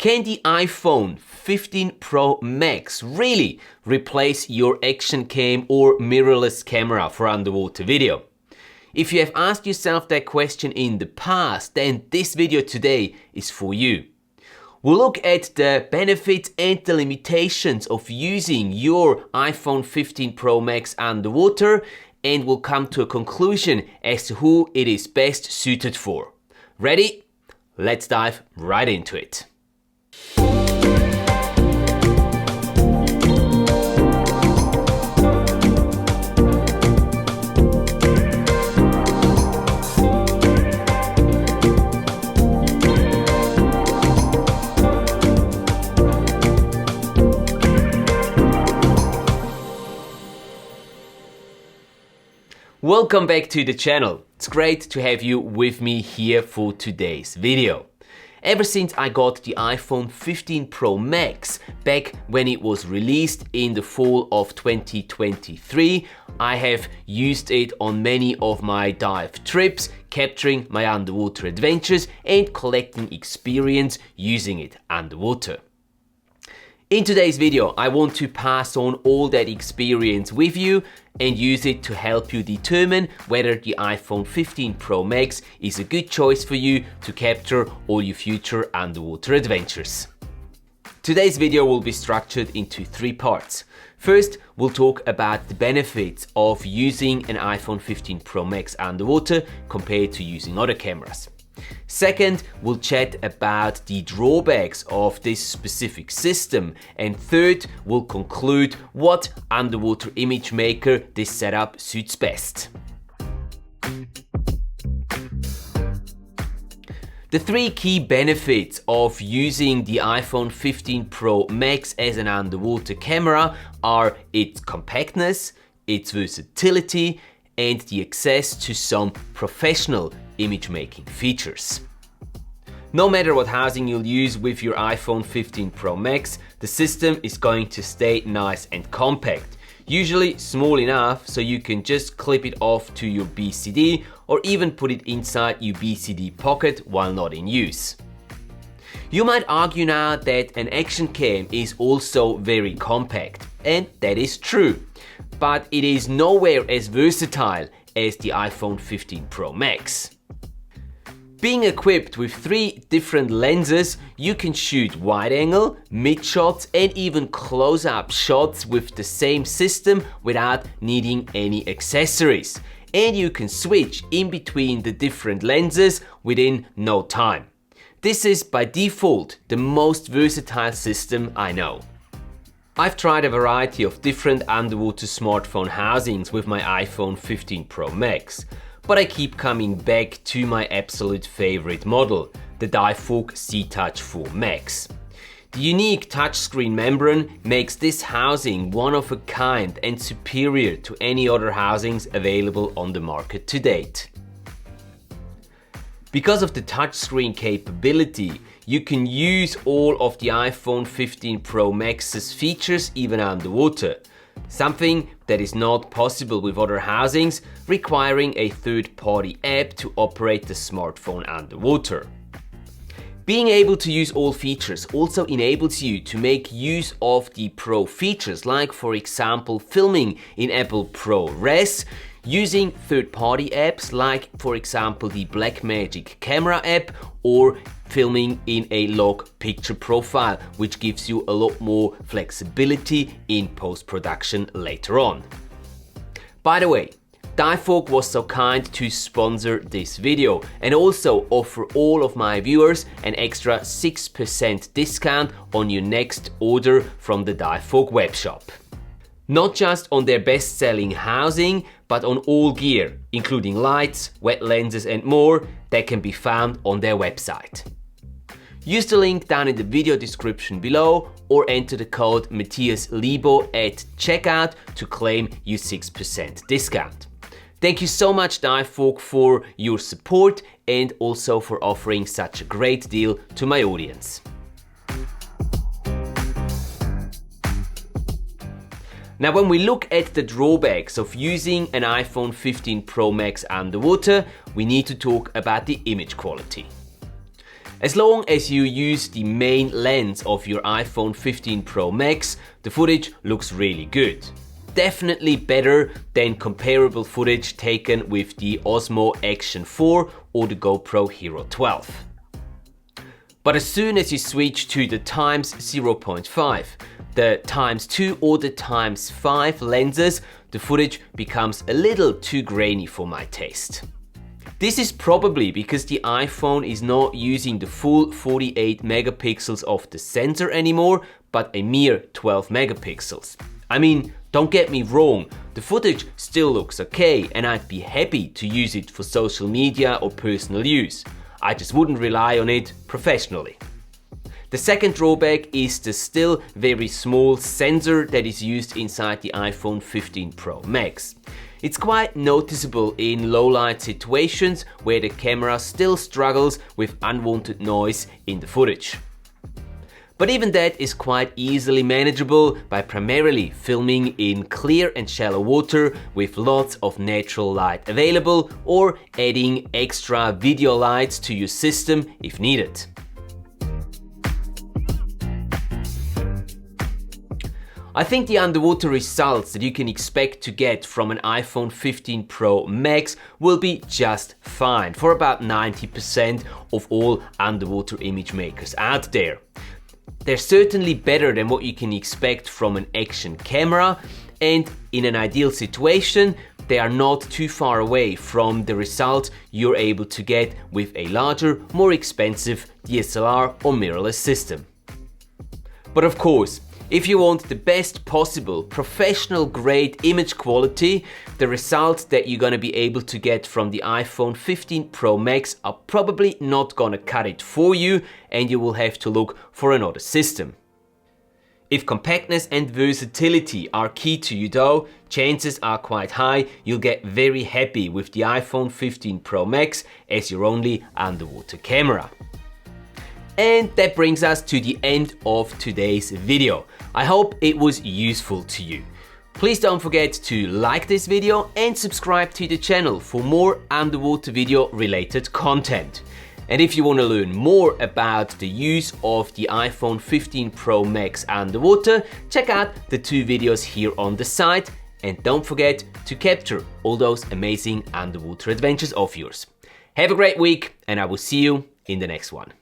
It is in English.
Can the iPhone 15 Pro Max really replace your action cam or mirrorless camera for underwater video? If you have asked yourself that question in the past, then this video today is for you. We'll look at the benefits and the limitations of using your iPhone 15 Pro Max underwater, and we'll come to a conclusion as to who it is best suited for. Ready? Let's dive right into it. Welcome back to the channel. It's great to have you with me here for today's video. Ever since I got the iPhone 15 Pro Max back when it was released in the fall of 2023, I have used it on many of my dive trips, capturing my underwater adventures and collecting experience using it underwater. In today's video, I want to pass on all that experience with you and use it to help you determine whether the iPhone 15 Pro Max is a good choice for you to capture all your future underwater adventures. Today's video will be structured into three parts. First, we'll talk about the benefits of using an iPhone 15 Pro Max underwater compared to using other cameras. Second, we'll chat about the drawbacks of this specific system. And third, we'll conclude what underwater image maker this setup suits best. The three key benefits of using the iPhone 15 Pro Max as an underwater camera are its compactness, its versatility, and the access to some professional image making features. No matter what housing you'll use with your iPhone 15 Pro Max, the system is going to stay nice and compact. Usually small enough so you can just clip it off to your BCD or even put it inside your BCD pocket while not in use. You might argue now that an action cam is also very compact, and that is true, but it is nowhere as versatile as the iPhone 15 Pro Max. Being equipped with three different lenses, you can shoot wide angle, mid shots and even close-up shots with the same system without needing any accessories. And you can switch in between the different lenses within no time. This is by default the most versatile system I know. I've tried a variety of different underwater smartphone housings with my iPhone 15 Pro Max, but I keep coming back to my absolute favorite model, the Divevolk C-Touch 4 Max. The unique touchscreen membrane makes this housing one of a kind and superior to any other housings available on the market to date. Because of the touchscreen capability, you can use all of the iPhone 15 Pro Max's features even underwater. Something that is not possible with other housings, requiring a third-party app to operate the smartphone underwater. Being able to use all features also enables you to make use of the Pro features, like for example filming in Apple ProRes, using third-party apps like for example the Blackmagic camera app, or filming in a log picture profile, which gives you a lot more flexibility in post-production later on. By the way, Divevolk was so kind to sponsor this video and also offer all of my viewers an extra 6% discount on your next order from the Divevolk webshop. Not just on their best-selling housing, but on all gear, including lights, wet lenses and more that can be found on their website. Use the link down in the video description below or enter the code Matthias Lebo at checkout to claim your 6% discount. Thank you so much Divevolk for your support and also for offering such a great deal to my audience. Now, when we look at the drawbacks of using an iPhone 15 Pro Max underwater, we need to talk about the image quality. As long as you use the main lens of your iPhone 15 Pro Max, the footage looks really good. Definitely better than comparable footage taken with the Osmo Action 4 or the GoPro Hero 12. But as soon as you switch to the times 0.5, the times 2 or the times 5 lenses, the footage becomes a little too grainy for my taste. This is probably because the iPhone is not using the full 48 megapixels of the sensor anymore, but a mere 12 megapixels. I mean, don't get me wrong, the footage still looks okay and I'd be happy to use it for social media or personal use. I just wouldn't rely on it professionally. The second drawback is the still very small sensor that is used inside the iPhone 15 Pro Max. It's quite noticeable in low light situations where the camera still struggles with unwanted noise in the footage. But even that is quite easily manageable by primarily filming in clear and shallow water with lots of natural light available, or adding extra video lights to your system if needed. I think the underwater results that you can expect to get from an iPhone 15 Pro Max will be just fine for about 90% of all underwater image makers out there. They're certainly better than what you can expect from an action camera, and in an ideal situation, they are not too far away from the result you're able to get with a larger, more expensive DSLR or mirrorless system. But of course, if you want the best possible professional grade image quality, the results that you're gonna be able to get from the iPhone 15 Pro Max are probably not gonna cut it for you, and you will have to look for another system. If compactness and versatility are key to you though, chances are quite high you'll get very happy with the iPhone 15 Pro Max as your only underwater camera. And that brings us to the end of today's video. I hope it was useful to you. Please don't forget to like this video and subscribe to the channel for more underwater video related content. And if you want to learn more about the use of the iPhone 15 Pro Max underwater, check out the 2 videos here on the side, and don't forget to capture all those amazing underwater adventures of yours. Have a great week, and I will see you in the next one.